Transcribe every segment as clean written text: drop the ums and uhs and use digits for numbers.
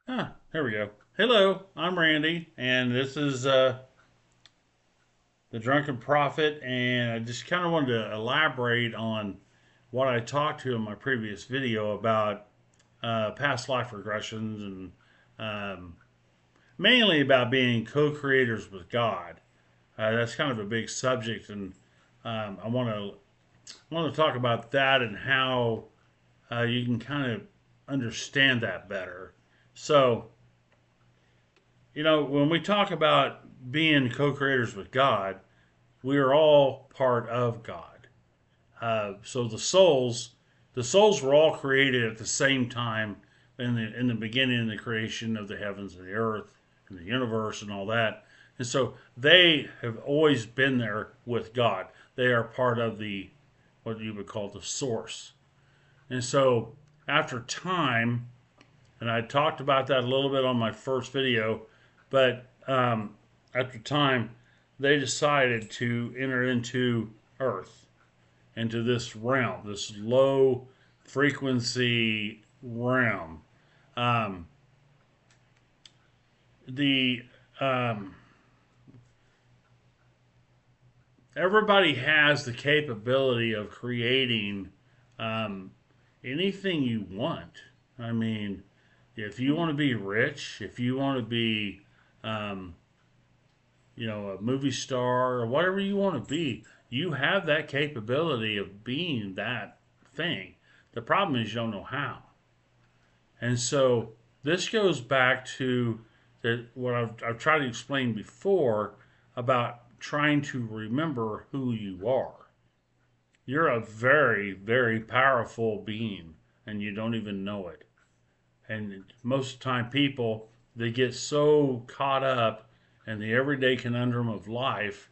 Here we go. Hello, I'm Randy, and this is the Drunken Prophet, and I just kind of wanted to elaborate on what I talked to in my previous video about past life regressions and um, mainly about being co-creators with God. That's kind of a big subject, and I want to talk about that and how you can kind of understand that better. So, when we talk about being co-creators with God, we are all part of God. So the souls were all created at the same time in the beginning of the creation of the heavens and the earth and the universe and all that. And so they have always been there with God. They are part of the what you would call the source. And so after time, and I talked about that a little bit on my first video, but after time, they decided to enter into Earth, into this realm, this low frequency realm. Um, the Everybody has the capability of creating um, anything you want. I mean, if you want to be rich, if you want to be um, a movie star or whatever you want to be, you have that capability of being that thing. The problem is you don't know how. And so this goes back to what I've tried to explain before about trying to remember who you are. You're a very, very powerful being and you don't even know it. And most of the time, people, they get so caught up in the everyday conundrum of life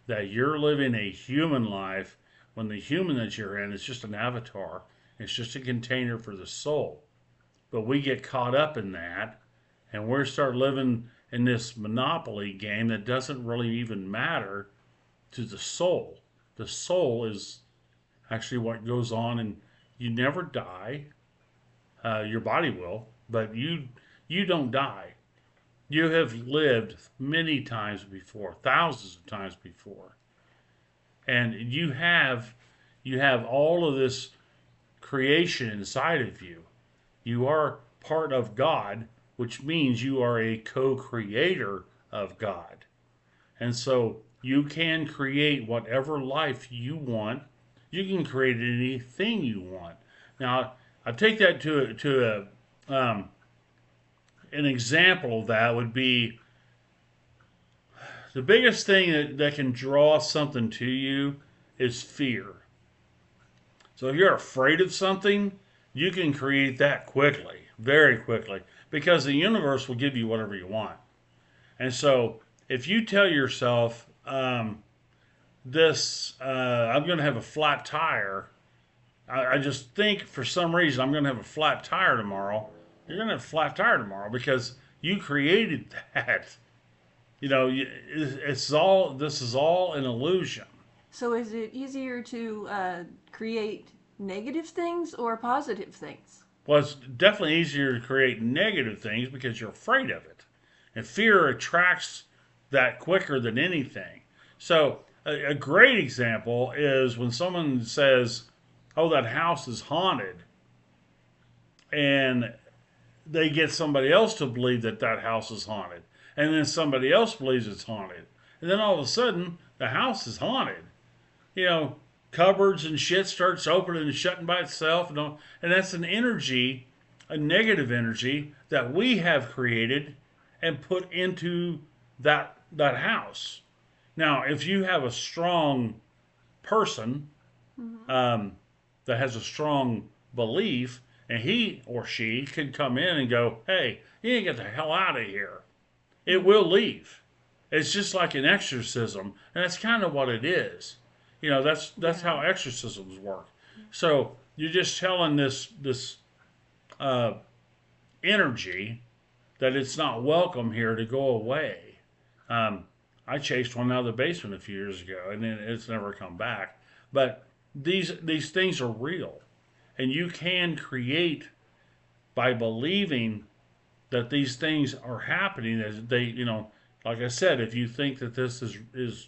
that you're living a human life when the human that you're in is just an avatar. It's just a container for the soul. But we get caught up in that and we start living in this monopoly game that doesn't really even matter to the soul. The soul is actually what goes on, and you never die. Your body will, but you don't die. You have lived many times before, thousands of times before, and you have all of this creation inside of you. You are part of God, which means you are a co-creator of God. And so you can create whatever life you want. You can create anything you want. Now, I take that to an example of that would be the biggest thing that can draw something to you is fear. So if you're afraid of something, you can create that quickly, very quickly, because the universe will give you whatever you want. And so if you tell yourself, I'm going to have a flat tire, I just think for some reason I'm going to have a flat tire tomorrow. You're going to have a flat tire tomorrow because you created that. It's all this is all an illusion. So is it easier to create negative things or positive things? Well, it's definitely easier to create negative things because you're afraid of it, and fear attracts that quicker than anything. So a great example is when someone says, "Oh, that house is haunted," and they get somebody else to believe that that house is haunted, and then somebody else believes it's haunted, and then all of a sudden the house is haunted. You know, Cupboards and shit starts opening and shutting by itself, and that's an energy, a negative energy that we have created and put into that house. Now, if you have a strong person Mm-hmm. that has a strong belief, and he or she could come in and go, "Hey, you ain't get the hell out of here," it Mm-hmm. will leave. It's just like an exorcism, and that's kind of what it is. That's Yeah. how exorcisms work. So you're just telling this uh, energy that it's not welcome here to go away. Um, I chased one out of the basement a few years ago, and then it's never come back. But these things are real, and you can create by believing that these things are happening as they, like I said, if you think that this is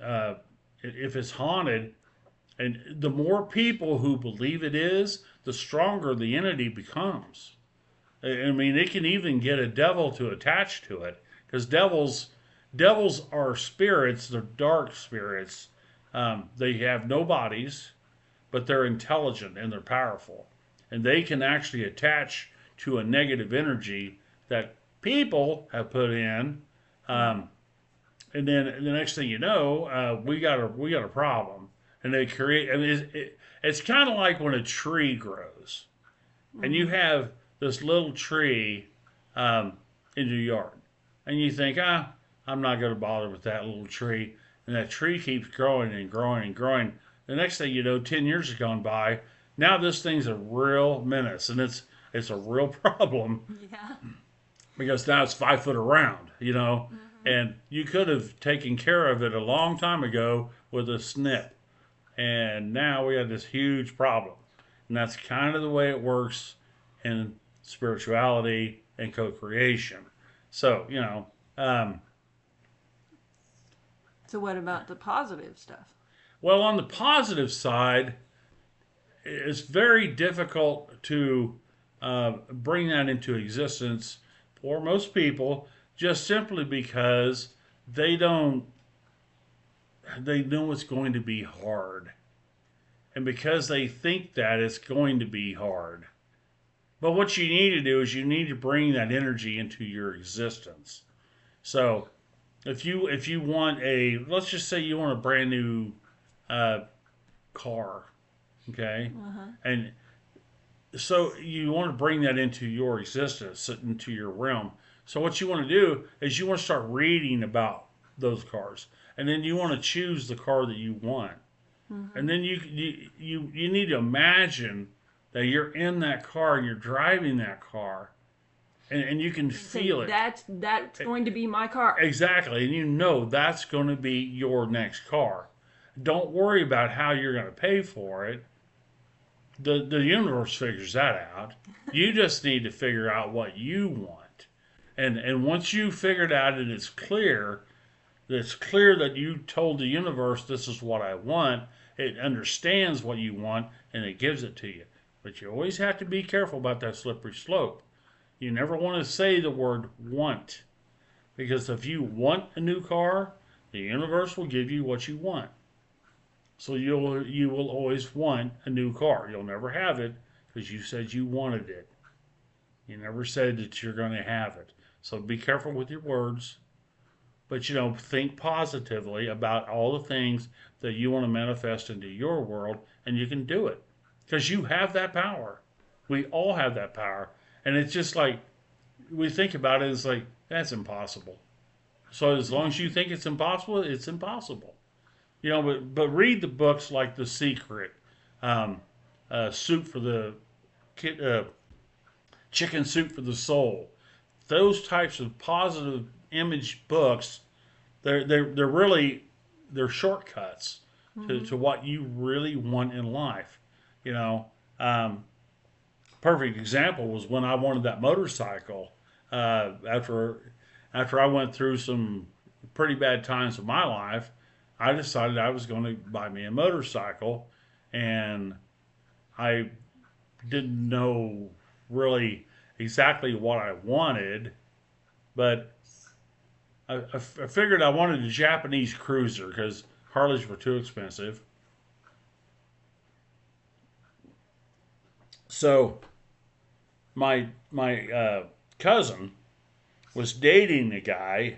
uh, if it's haunted, and the more people who believe it is, the stronger the entity becomes. I mean, it can even get a devil to attach to it, because devils are spirits. They're dark spirits. They have no bodies, but they're intelligent and they're powerful, and they can actually attach to a negative energy that people have put in. Um, and then the next thing you know, we got a problem, and they create. I mean, it's kind of like when a tree grows, and you Mm-hmm. have this little tree um, in your yard, and you think, I'm not going to bother with that little tree, and that tree keeps growing and growing and growing. The next thing you know, 10 years have gone by. Now this thing's a real menace, and it's a real problem Yeah. because now it's 5 foot around, Mm-hmm. and you could have taken care of it a long time ago with a snip, and now we have this huge problem, and that's kind of the way it works in spirituality and co-creation. So So what about the positive stuff? well, on the positive side, it's very difficult to bring that into existence for most people, just simply because they don't they know it's going to be hard, and because they think that it's going to be hard. But what you need to do is you need to bring that energy into your existence. So if you want let's just say you want a brand new uh, car, okay, Uh-huh. and so you want to bring that into your existence, into your realm. So what you want to do is you want to start reading about those cars, and then you want to choose the car that you want, and Mm-hmm. then you need to imagine that you're in that car and you're driving that car, and you can Say feel it. that's going to be my car. Exactly, and you know that's going to be your next car. Don't worry about how you're going to pay for it. The universe figures that out. You just need to figure out what you want. And once you figure it out and it's clear that you told the universe this is what I want, it understands what you want and it gives it to you. But you always have to be careful about that slippery slope. You never want to say the word want, because if you want a new car, the universe will give you what you want. So you will always want a new car. You'll never have it because you said you wanted it. You never said that you're going to have it. So be careful with your words, but think positively about all the things that you want to manifest into your world, and you can do it because you have that power. We all have that power, and it's just like we think about it. It's like that's impossible. So as long as you think it's impossible, it's impossible. But read the books like The Secret, um, Soup for the Chicken Soup for the Soul. Those types of positive image books, they're really they're shortcuts to, Mm-hmm. to what you really want in life. You know, um, perfect example was when I wanted that motorcycle. After I went through some pretty bad times of my life, I decided I was going to buy me a motorcycle, and I didn't know really exactly what I wanted, but I figured I wanted a Japanese cruiser because Harleys were too expensive. So my cousin was dating a guy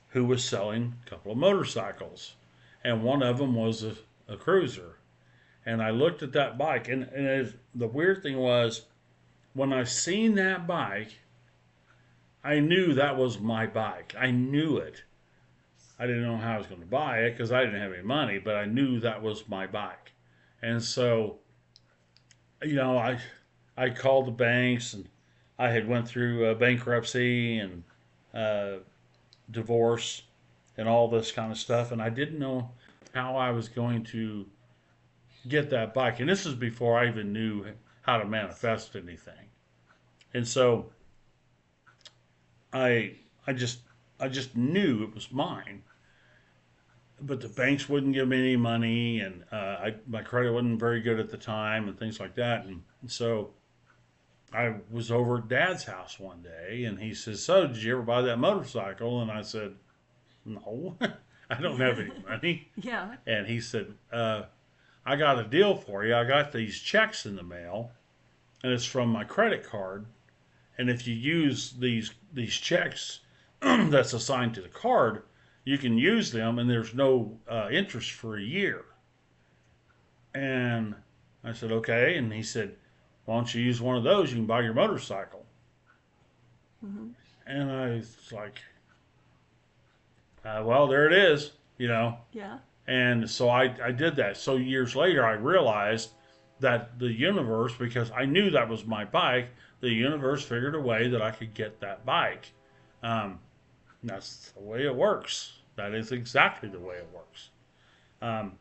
who was selling a couple of motorcycles, and one of them was a cruiser. And I looked at that bike, and the weird thing was when I seen that bike, I knew that was my bike. I knew it. I didn't know how I was going to buy it because I didn't have any money, but I knew that was my bike. And so, I called the banks, and I had went through bankruptcy and uh, divorce and all this kind of stuff, and I didn't know how I was going to get that bike. And this is before I even knew how to manifest anything. And so I I just I just knew it was mine. But the banks wouldn't give me any money, and my credit wasn't very good at the time, and things like that. And so I was over at Dad's house one day, and he says, "So, did you ever buy that motorcycle?" And I said, "No, I don't have any money." Yeah. And he said, "I got a deal for you. I got these checks in the mail, and it's from my credit card. And if you use these checks that's assigned to the card, you can use them, and there's no interest for a year." And I said, "Okay." And he said, "Why don't you use one of those? You can buy your motorcycle." Hmm. And I was like, "Well, there it is, you know." Yeah. And so I did that. So years later, I realized that the universe, because I knew that was my bike, the universe figured a way that I could get that bike. Um, that's the way it works. That is exactly the way it works. Um,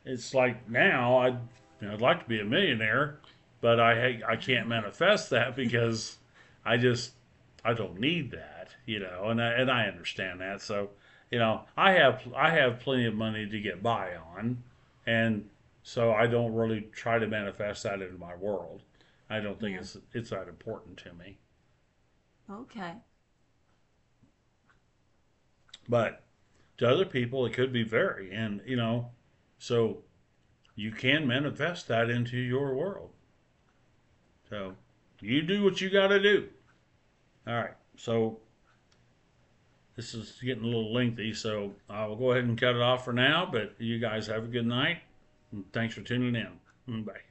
it's like now I'd like to be a millionaire, but I can't manifest that because I just I don't need that, and I understand that. So I have plenty of money to get by on, and so I don't really try to manifest that into my world. I don't think Yeah. it's that important to me. Okay. But to other people, it could be very, and so you can manifest that into your world. So you do what you got to do. All right. So this is getting a little lengthy, so I'll go ahead and cut it off for now. But you guys have a good night. And thanks for tuning in. Bye.